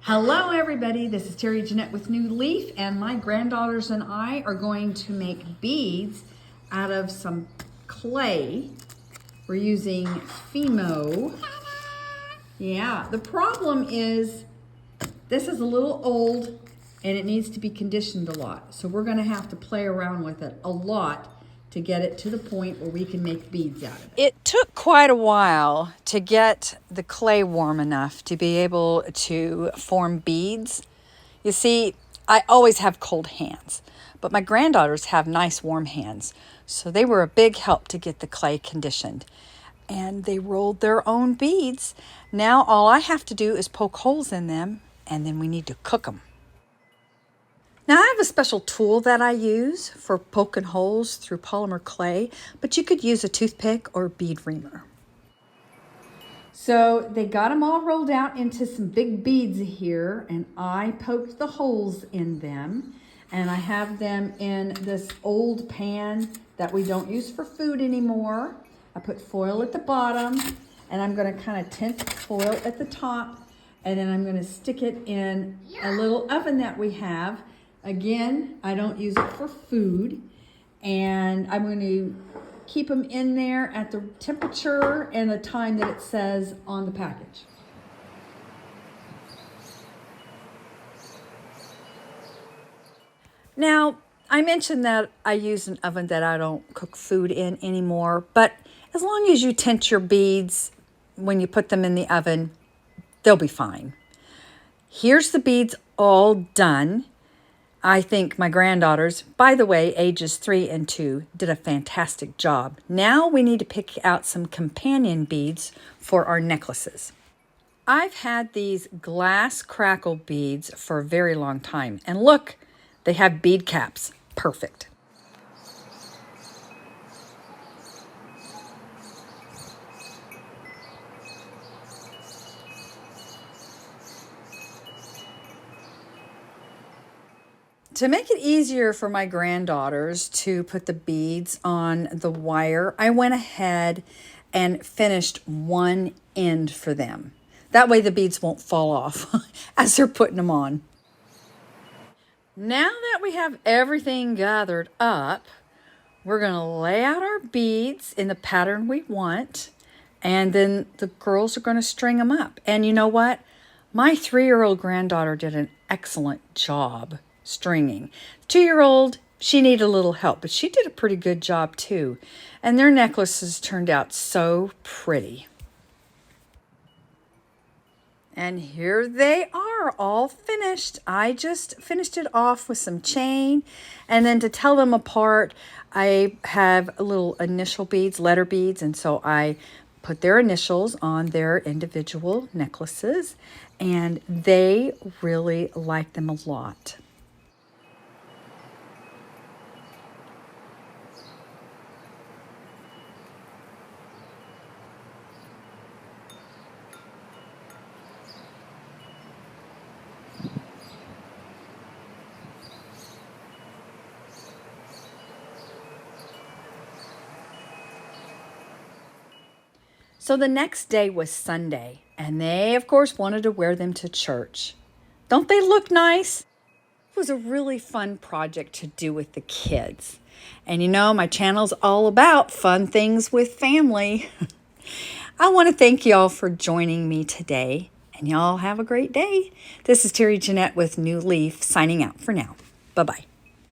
Hello everybody, this is Terry Jeanette with New Leaf, and my granddaughters and I are going to make beads out of some clay. We're using Fimo. Yeah, the problem is this is a little old and it needs to be conditioned a lot. So we're gonna have to play around with it a lot to get it to the point where we can make beads out of it. It took quite a while to get the clay warm enough to be able to form beads. You see, I always have cold hands, but my granddaughters have nice warm hands. So they were a big help to get the clay conditioned. And they rolled their own beads. Now all I have to do is poke holes in them, and then we need to cook them. Now I have a special tool that I use for poking holes through polymer clay, but you could use a toothpick or bead reamer. So they got them all rolled out into some big beads here, and I poked the holes in them, and I have them in this old pan that we don't use for food anymore. I put foil at the bottom, and I'm going to kind of tint foil at the top, and then I'm going to stick it in a little oven that we have. Again, I don't use it for food, and I'm going to keep them in there at the temperature and the time that it says on the package. Now, I mentioned that I use an oven that I don't cook food in anymore, but as long as you tint your beads when you put them in the oven, they'll be fine. Here's the beads all done. I think my granddaughters, by the way, ages 3 and 2, did a fantastic job. Now we need to pick out some companion beads for our necklaces. I've had these glass crackle beads for a very long time. And look, they have bead caps. Perfect. To make it easier for my granddaughters to put the beads on the wire, I went ahead and finished one end for them. That way the beads won't fall off as they're putting them on. Now that we have everything gathered up, we're going to lay out our beads in the pattern we want, and then the girls are going to string them up. And you know what? My 3-year-old granddaughter did an excellent job stringing. 2-year-old, she needed a little help, but she did a pretty good job too. And their necklaces turned out so pretty. And here they are, all finished. I just finished it off with some chain. And then to tell them apart, I have little initial beads, letter beads, and so I put their initials on their individual necklaces, and they really like them a lot. So the next day was Sunday, and they, of course, wanted to wear them to church. Don't they look nice? It was a really fun project to do with the kids. And you know, my channel's all about fun things with family. I want to thank y'all for joining me today, and y'all have a great day. This is Terry Jeanette with New Leaf, signing out for now. Bye-bye.